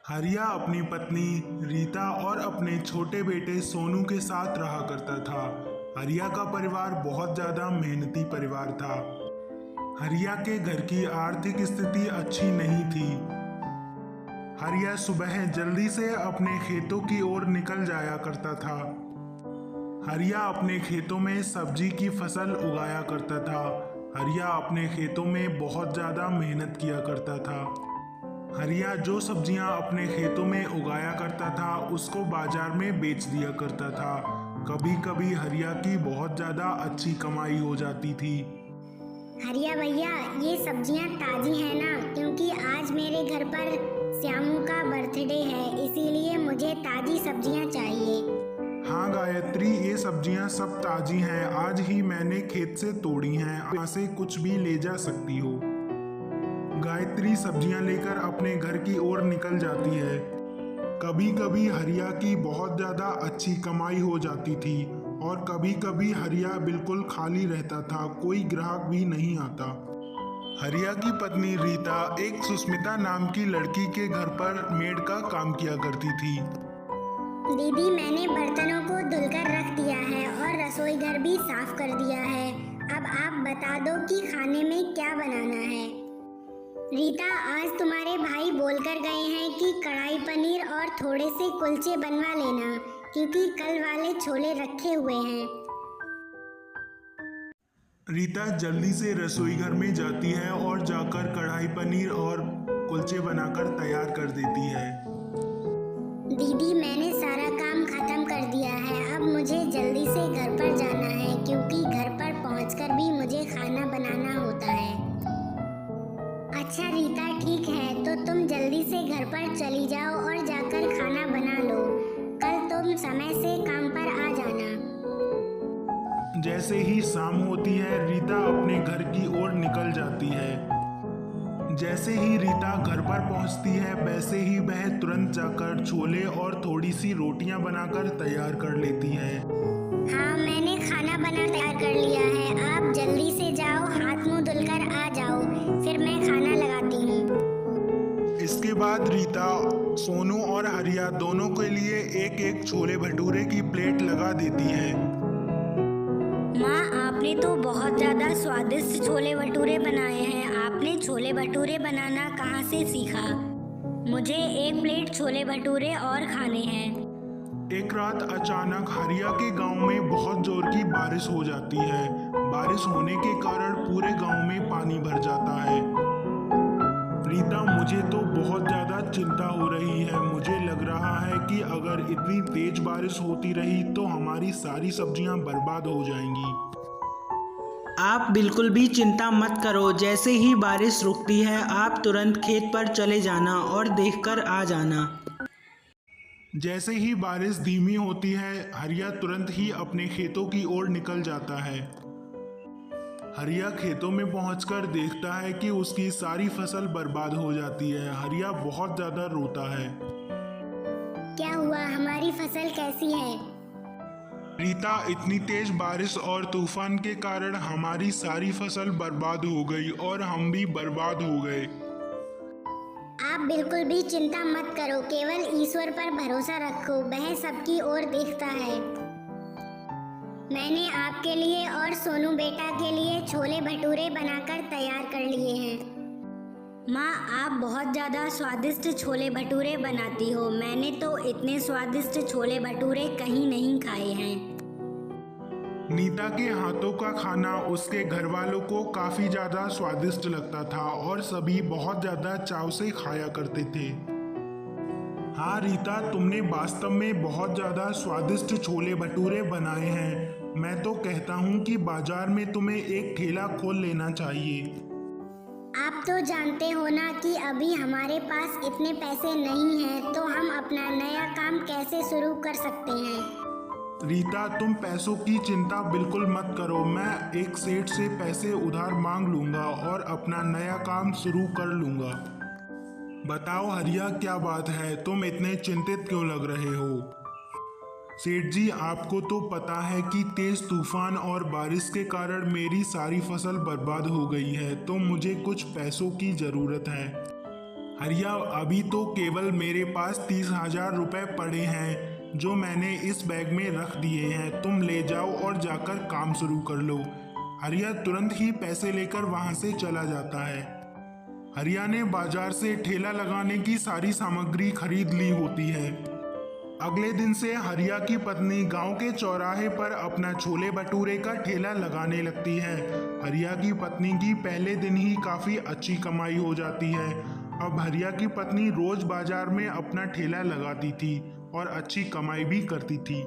हरिया अपनी पत्नी रीता और अपने छोटे बेटे सोनू के साथ रहा करता था। हरिया का परिवार बहुत ज़्यादा मेहनती परिवार था। हरिया के घर की आर्थिक स्थिति अच्छी नहीं थी। हरिया सुबह जल्दी से अपने खेतों की ओर निकल जाया करता था। हरिया अपने खेतों में सब्जी की फसल उगाया करता था। हरिया अपने खेतों में बहुत ज़्यादा मेहनत किया करता था। हरिया जो सब्जियां अपने खेतों में उगाया करता था उसको बाजार में बेच दिया करता था। कभी कभी हरिया की बहुत ज़्यादा अच्छी कमाई हो जाती थी। हरिया भैया, ये सब्जियां ताजी हैं ना? क्योंकि आज मेरे घर पर श्यामू का बर्थडे है, इसीलिए मुझे ताजी सब्जियां चाहिए। हाँ गायत्री, ये सब्जियां सब ताजी हैं। आज ही मैंने खेत से तोड़ी हैं। यहाँ से कुछ भी ले जा सकती हो। गायत्री सब्जियां लेकर अपने घर की ओर निकल जाती है। कभी कभी हरिया की बहुत ज़्यादा अच्छी कमाई हो जाती थी और कभी कभी हरिया बिल्कुल खाली रहता था, कोई ग्राहक भी नहीं आता। हरिया की पत्नी रीता एक सुस्मिता नाम की लड़की के घर पर मेड का काम किया करती थी। दीदी, मैंने बर्तनों को धुलकर रख दिया है और रसोई घर भी साफ कर दिया है। अब आप बता दो कि खाने में क्या बनाना है। रीता, आज तुम्हारे भाई बोलकर गए हैं कि कढ़ाई पनीर और थोड़े से कुलचे बनवा लेना, क्योंकि कल वाले छोले रखे हुए हैं। रीता जल्दी से रसोई घर में जाती है और जाकर कढ़ाई पनीर और कुलचे बनाकर तैयार कर देती है। दीदी, मैंने सारा काम खत्म कर दिया है। अब मुझे जल्दी से घर पर जाना है, क्योंकि घर पर पहुंचकर भी मुझे खाना बनाना होता है। अच्छा रीता, ठीक है, तो तुम जल्दी से घर पर चली जाओ और जाकर खाना बना लो। कल तुम समय से काम पर आ जाना। जैसे ही शाम होती है रीता अपने घर की ओर निकल जाती है। जैसे ही रीता घर पर पहुंचती है वैसे ही वह तुरंत जाकर छोले और थोड़ी सी रोटियां बनाकर तैयार कर लेती है। हाँ, मैंने खाना बना तैयार कर लिया है। आप जल्दी से जाओ, हाथ मुंह धुलकर आ जाओ, फिर मैं खाना लगाती हूँ। इसके बाद रीता सोनू और हरिया दोनों के लिए एक एक छोले भटूरे की प्लेट लगा देती है। माँ, आपने तो बहुत ज़्यादा स्वादिष्ट छोले भटूरे बनाए हैं। आपने छोले भटूरे बनाना कहाँ से सीखा? मुझे एक प्लेट छोले भटूरे और खाने हैं। एक रात अचानक हरिया के गांव में बहुत जोर की बारिश हो जाती है। बारिश होने के कारण पूरे गांव में पानी भर जाता है। रीता, मुझे तो बहुत ज़्यादा चिंता हो रही है। मुझे लग रहा है कि अगर इतनी तेज बारिश होती रही तो हमारी सारी सब्जियां बर्बाद हो जाएंगी। आप बिल्कुल भी चिंता मत करो। जैसे ही बारिश रुकती है आप तुरंत खेत पर चले जाना और देखकर आ जाना। जैसे ही बारिश धीमी होती है हरिया तुरंत ही अपने खेतों की ओर निकल जाता है। हरिया खेतों में पहुंचकर देखता है कि उसकी सारी फसल बर्बाद हो जाती है। हरिया बहुत ज़्यादा रोता है। क्या हुआ? हमारी फसल कैसी है? रीता, इतनी तेज बारिश और तूफान के कारण हमारी सारी फसल बर्बाद हो गई और हम भी बर्बाद हो गए। आप बिल्कुल भी चिंता मत करो, केवल ईश्वर पर भरोसा रखो, वह सबकी ओर देखता है। मैंने आपके लिए और सोनू बेटा के लिए छोले भटूरे बनाकर तैयार कर लिए हैं। माँ, आप बहुत ज़्यादा स्वादिष्ट छोले भटूरे बनाती हो। मैंने तो इतने स्वादिष्ट छोले भटूरे कहीं नहीं खाए हैं। नीता के हाथों का खाना उसके घर वालों को काफ़ी ज़्यादा स्वादिष्ट लगता था और सभी बहुत ज़्यादा चाव से खाया करते थे। हाँ रीता, तुमने वास्तव में बहुत ज़्यादा स्वादिष्ट छोले भटूरे बनाए हैं। मैं तो कहता हूँ कि बाजार में तुम्हें एक ठेला खोल लेना चाहिए। आप तो जानते हो ना कि अभी हमारे पास इतने पैसे नहीं हैं, तो हम अपना नया काम कैसे शुरू कर सकते हैं। रीता, तुम पैसों की चिंता बिल्कुल मत करो। मैं एक सेठ से पैसे उधार मांग लूँगा और अपना नया काम शुरू कर लूँगा। बताओ हरिया, क्या बात है? तुम इतने चिंतित क्यों लग रहे हो? सेठ जी, आपको तो पता है कि तेज तूफान और बारिश के कारण मेरी सारी फसल बर्बाद हो गई है, तो मुझे कुछ पैसों की ज़रूरत है। हरिया, अभी तो केवल मेरे पास 30,000 रुपए पड़े हैं जो मैंने इस बैग में रख दिए हैं। तुम ले जाओ और जाकर काम शुरू कर लो। हरिया तुरंत ही पैसे लेकर वहां से चला जाता है। हरिया ने बाजार से ठेला लगाने की सारी सामग्री खरीद ली होती है। अगले दिन से हरिया की पत्नी गांव के चौराहे पर अपना छोले भटूरे का ठेला लगाने लगती है। हरिया की पत्नी की पहले दिन ही काफी अच्छी कमाई हो जाती है। अब हरिया की पत्नी रोज बाजार में अपना ठेला लगाती थी और अच्छी कमाई भी करती थी।